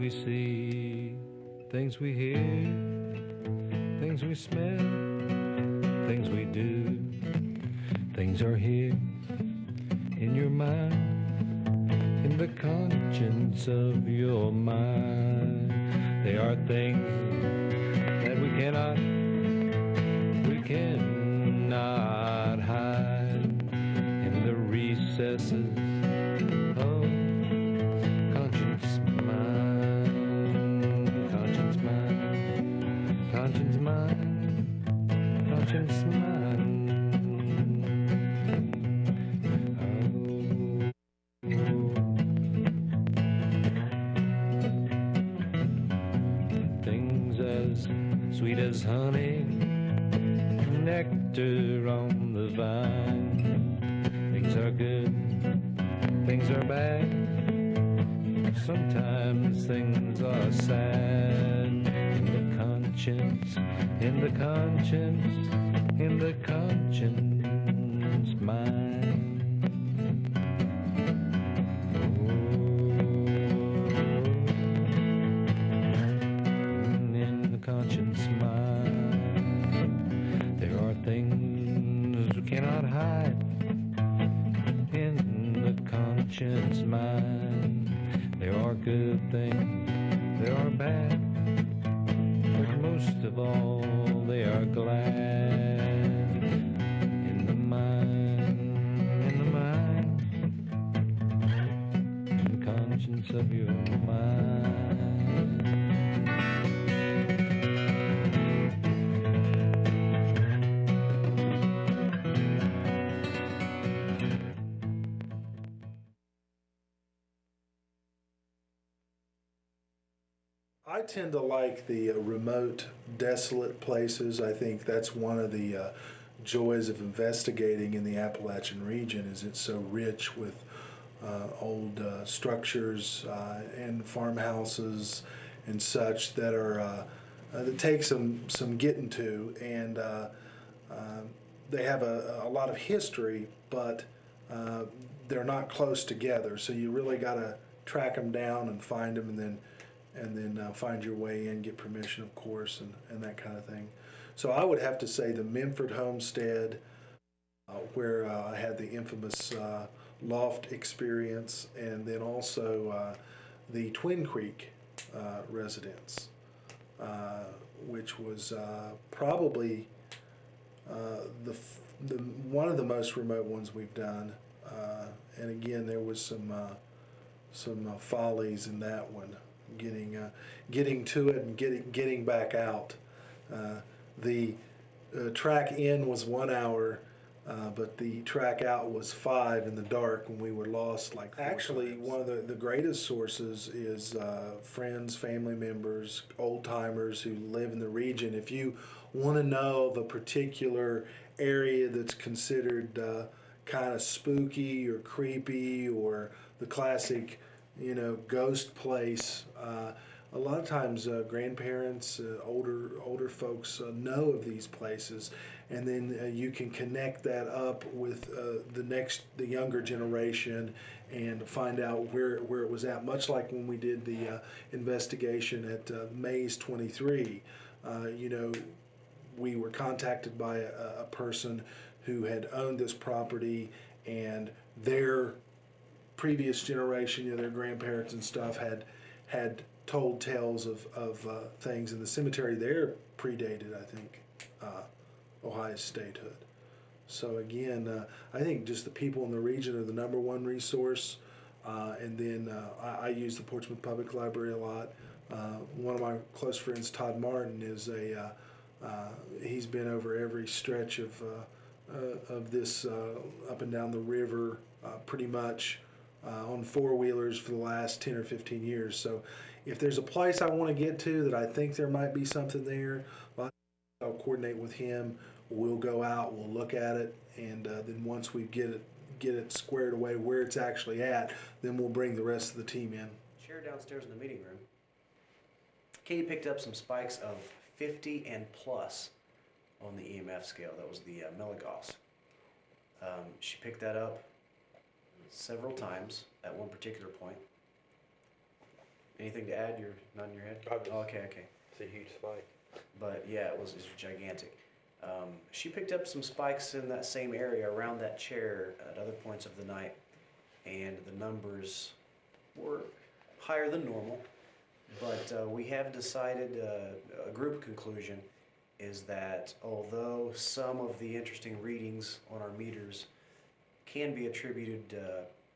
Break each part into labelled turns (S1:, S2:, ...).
S1: we see, things we hear, things we smell, things we do. Things are here in your mind, in the conscience of your mind. They are things that we cannot hide in the recesses of conscience mind, conscience mind, conscience mind, conscience mind. Things as sweet as honey, nectar on the vine. Things are good, things are bad. Sometimes things are sad. In the conscience, in the conscience, in the conscience mind. In the conscience mind, there are things we cannot hide. In the conscience mind, there are good things, there are bad, but most of all they are glad. In the mind, in the mind, in the conscience of your mind.
S2: I tend to like the remote, desolate places. I think that's one of the joys of investigating in the Appalachian region is it's so rich with old structures and farmhouses and such that are that take some getting to, and they have a lot of history, but they're not close together. So you really got to track them down and find them, and then find your way in, get permission, of course, and that kind of thing. So I would have to say the Memphis homestead, where I had the infamous loft experience, and then also the Twin Creek residence, which was probably the one of the most remote ones we've done. And again, there was some follies in that one. Getting to it and getting back out. The track in was 1 hour, but the track out was 5 in the dark when we were lost like 4 Actually, times. One of the greatest sources is friends, family members, old timers who live in the region. If you want to know the particular area that's considered kind of spooky or creepy or the classic ghost place. A lot of times grandparents, older folks know of these places, and then you can connect that up with the younger generation and find out where it was at, much like when we did the investigation at Maze 23. We were contacted by a person who had owned this property, and their previous generation, their grandparents and stuff had told tales of things, and the cemetery there predated, I think, Ohio's statehood. So again, I think just the people in the region are the number one resource, and then I use the Portsmouth Public Library a lot. One of my close friends, Todd Martin, is he's been over every stretch of this up and down the river, pretty much. On four-wheelers for the last 10 or 15 years. So if there's a place I want to get to that I think there might be something there, I'll coordinate with him. We'll go out, we'll look at it, and then once we get it squared away where it's actually at, then we'll bring the rest of the team in.
S3: Chair downstairs in the meeting room. Katie picked up some spikes of 50 and plus on the EMF scale. That was the milligauss. She picked that up several times at one particular point. Anything to add? You're nodding your head?
S4: I just-
S3: Oh, okay.
S4: It's a huge spike.
S3: But yeah, it was gigantic. She picked up some spikes in that same area around that chair at other points of the night, and the numbers were higher than normal. But we have decided, a group conclusion is that although some of the interesting readings on our meters can be attributed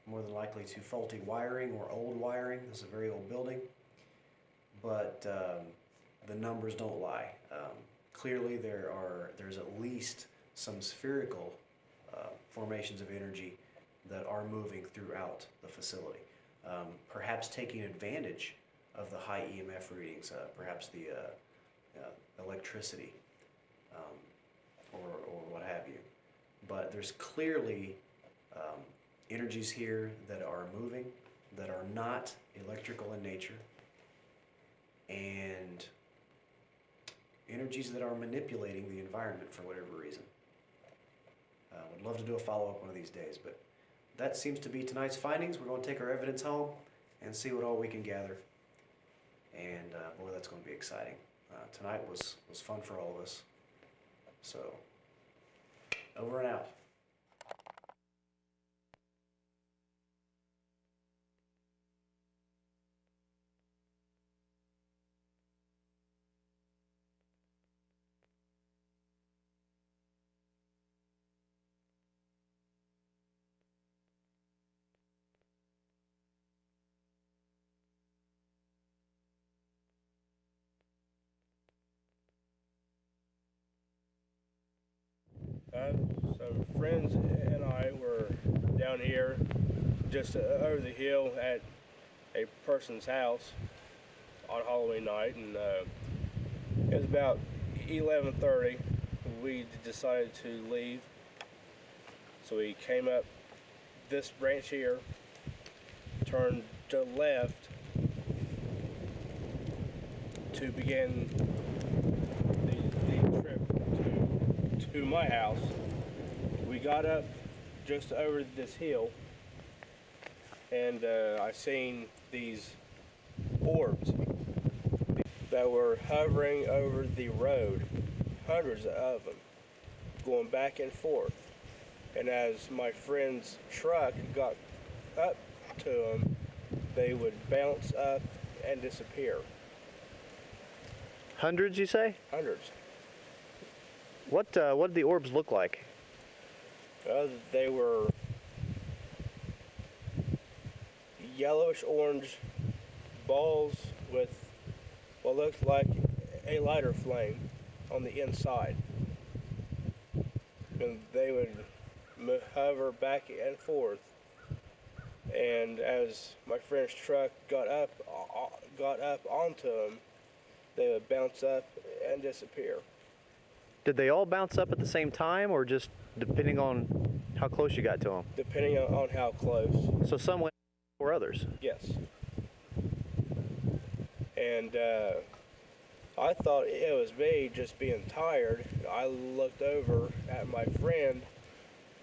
S3: more than likely to faulty wiring or old wiring, this is a very old building, but the numbers don't lie. Clearly there's at least some spherical formations of energy that are moving throughout the facility. Perhaps taking advantage of the high EMF readings, perhaps the electricity, or what have you. But there's clearly energies here that are moving, that are not electrical in nature, and energies that are manipulating the environment for whatever reason. Would love to do a follow-up one of these days, but that seems to be tonight's findings. We're going to take our evidence home and see what all we can gather. And boy, that's going to be exciting. Tonight was fun for all of us. So, over and out.
S4: Some friends and I were down here just over the hill at a person's house on Halloween night, and it was about 11:30. We decided to leave, so we came up this branch here, turned to left to begin the trip to my house. We got up just over this hill, and I seen these orbs that were hovering over the road, hundreds of them, going back and forth. And as my friend's truck got up to them, they would bounce up and disappear.
S5: Hundreds, you say?
S4: Hundreds.
S5: What did the orbs look like?
S4: They were yellowish orange balls with what looked like a lighter flame on the inside. And they would hover back and forth. And as my friend's truck got up onto them, they would bounce up and disappear.
S5: Did they all bounce up at the same time, or just depending on how close you got to them?
S4: Depending on how close.
S5: So some went or others?
S4: Yes. And I thought it was me just being tired. I looked over at my friend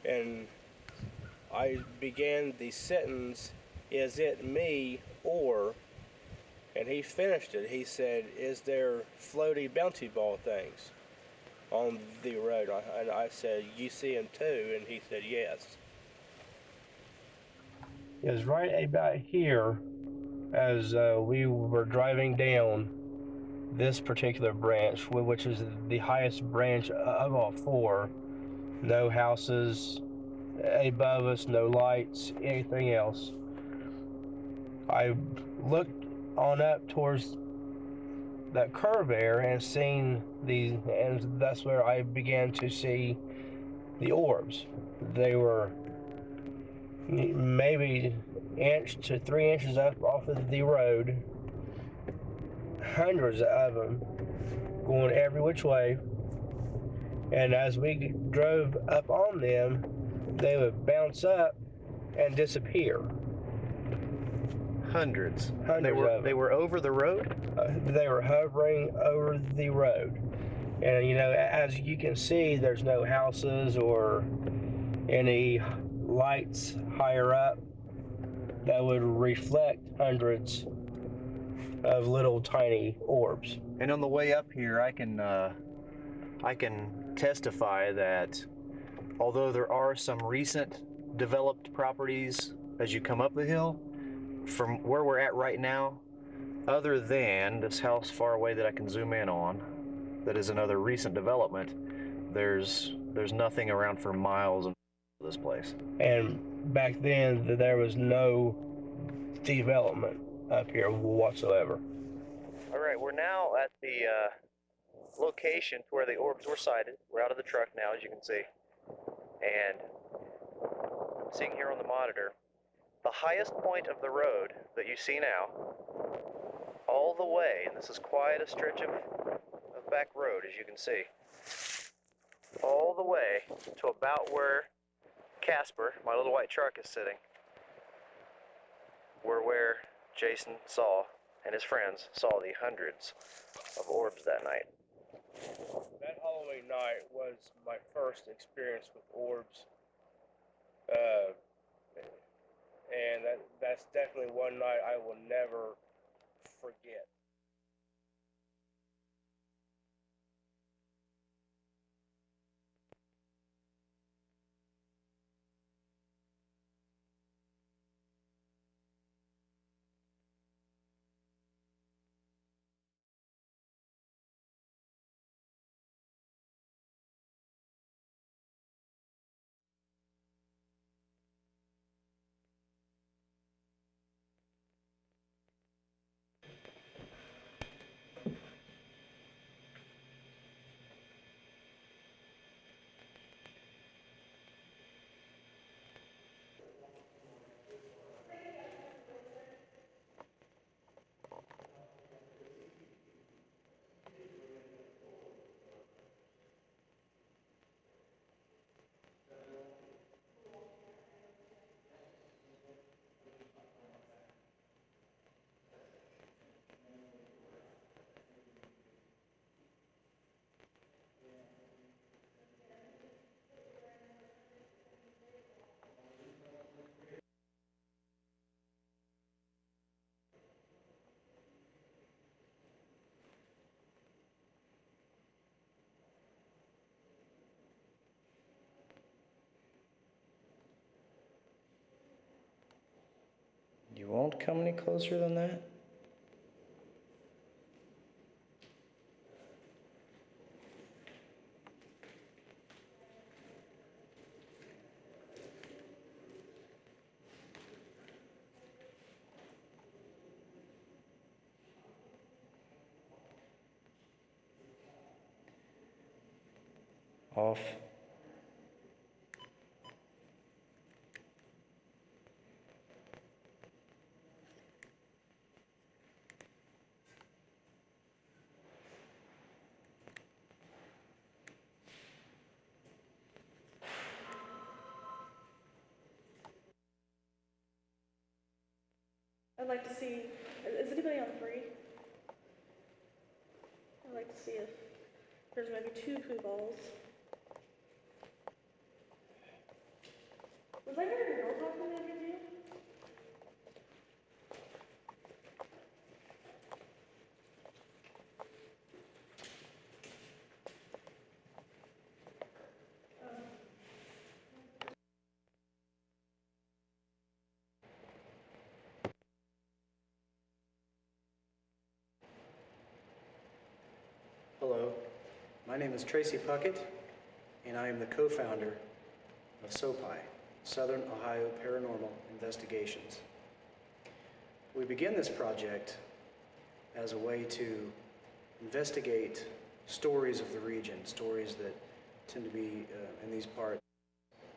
S4: and I began the sentence, "Is it me or?" And he finished it. He said, "Is there floaty bouncy ball things on the road?" And I said, "You see them too?" And he said, "Yes." It was right about here as we were driving down this particular branch, which is the highest branch of all four. No houses above us, no lights, anything else. I looked on up towards that curve there and seen these, and that's where I began to see the orbs. They were maybe inch to 3 inches up off of the road, hundreds of them going every which way, and as we drove up on them, they would bounce up and disappear.
S5: Hundreds.
S4: Hundreds of them.
S5: They were over the road?
S4: They were hovering over the road. And you know, as you can see, there's no houses or any lights higher up that would reflect hundreds of little tiny orbs.
S5: And on the way up here, I can testify that although there are some recent developed properties as you come up the hill, from where we're at right now, other than this house far away that I can zoom in on, that is another recent development, there's nothing around for miles of this place.
S4: And back then, there was no development up here whatsoever.
S5: All right, we're now at the location where the orbs were sighted. We're out of the truck now, as you can see. And I'm seeing here on the monitor, the highest point of the road that you see now, all the way, and this is quite a stretch of back road, as you can see, all the way to about where Casper, my little white truck, is sitting, were where Jason saw and his friends saw the hundreds of orbs that night.
S4: That Halloween night was my first experience with orbs. And that's definitely one night I will never forget.
S3: You won't come any closer than that? Off.
S6: I'd like to see, is anybody on 3? I'd like to see if there's maybe 2 poo balls. Was I hearing a girl talking the other day?
S3: Hello, my name is Tracey Puckett, and I am the co-founder of S.O.P.I, Southern Ohio Paranormal Investigations. We began this project as a way to investigate stories of the region, stories that tend to be, in these parts,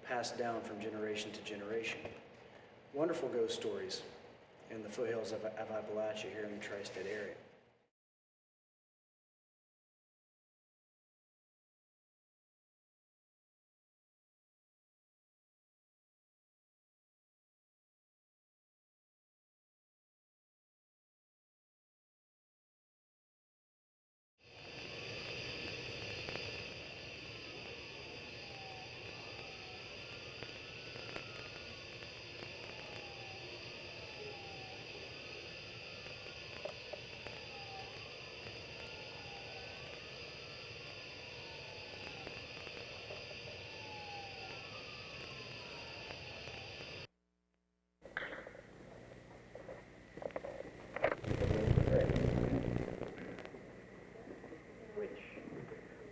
S3: passed down from generation to generation. Wonderful ghost stories in the foothills of Appalachia here in the tri-state area.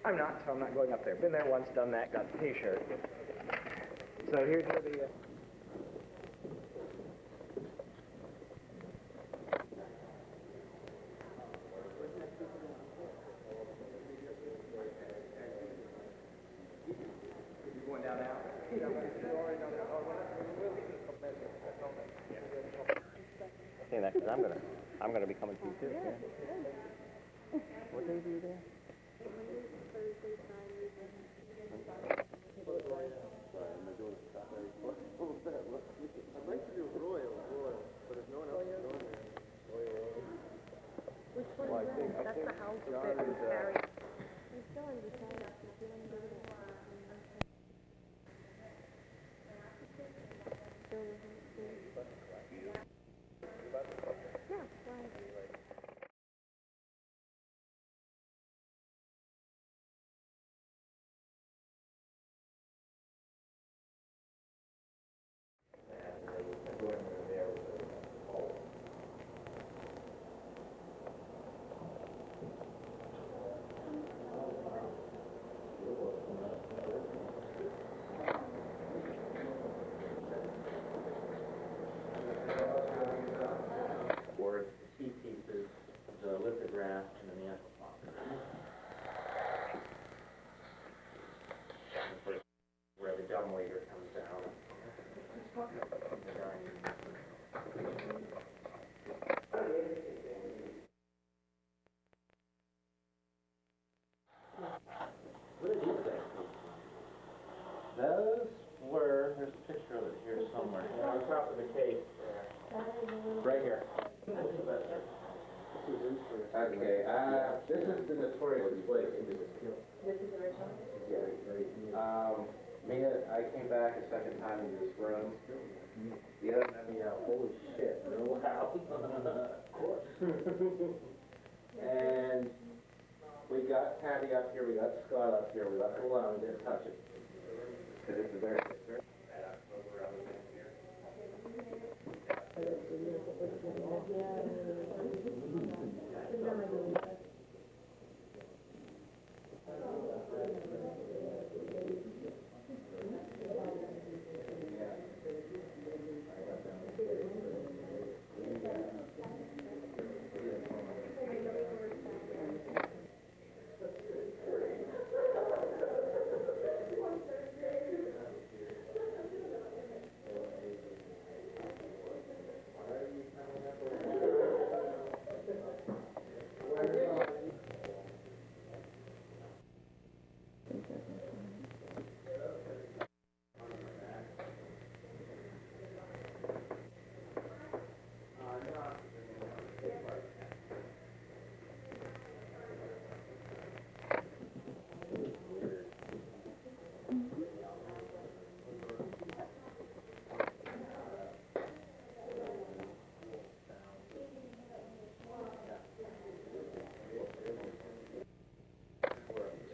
S7: I'm not, so I'm not going up there. Been there once, done that, got the T-shirt. So here's where the... You going down now? Saying that because I'm gonna be coming to you too. Yeah. What days are you there? I'd like to do Royal, but if no one else is going there.
S6: Which one
S7: Well,
S6: is that? That's the house
S7: John
S6: that
S7: is,
S6: Harry. He's still undecided. He's doing good. Still doesn't see. Yeah, fine.
S8: Or the T.P.S, the lithograph, and then the S.O.P.I. Where the dumbwaiter comes down. What did you say? Those were, there's a picture of it here somewhere. Yeah, on top of the case there. Right here. Okay, this is the notorious place.
S6: This is the original?
S8: I came back a second time into this room. The other time, holy shit, real loud. Of course. And we got Patty up here, we got Scott up here, we left it alone, didn't touch it. Because it's a very bad October out here.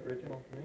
S7: Original to me.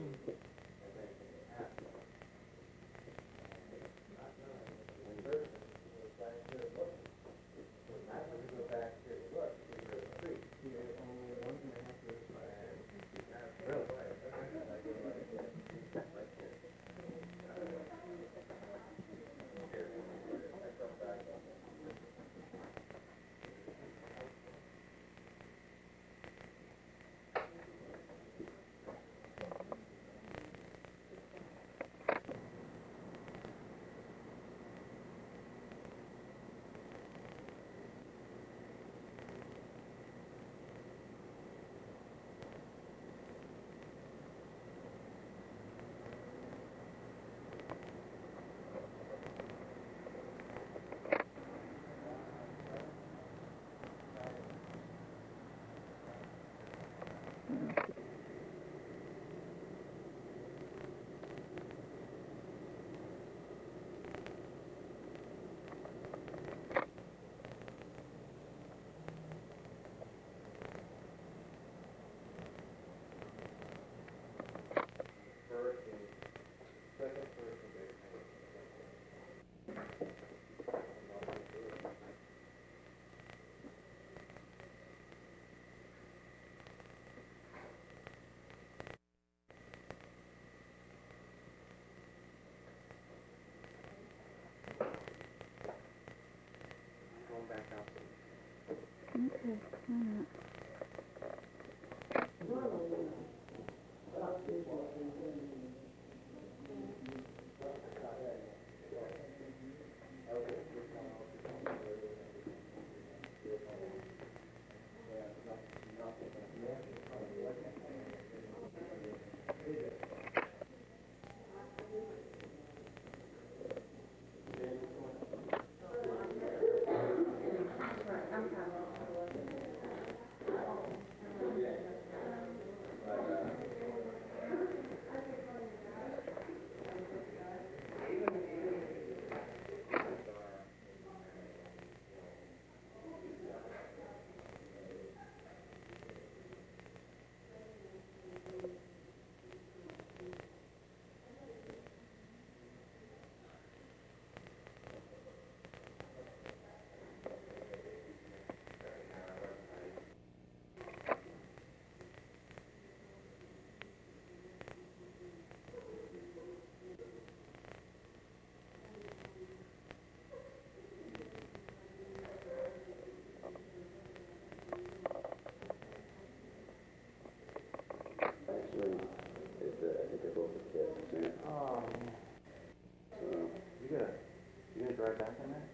S9: Okay.
S8: Actually, I think they're both the kids. Oh, man. So, you gonna drive back on that?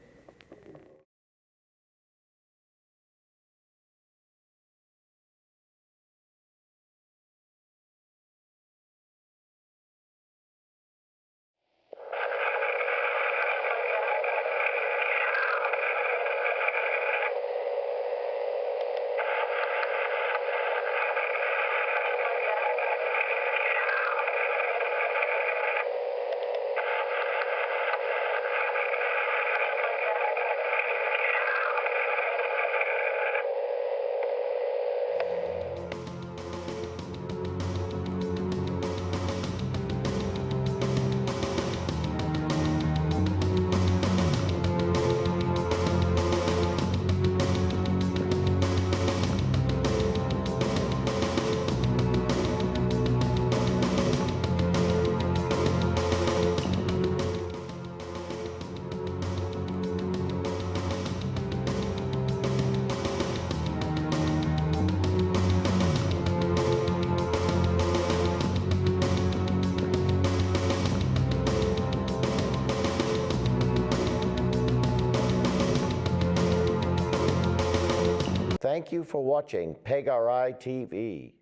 S10: Thank you for watching PEGRI TV.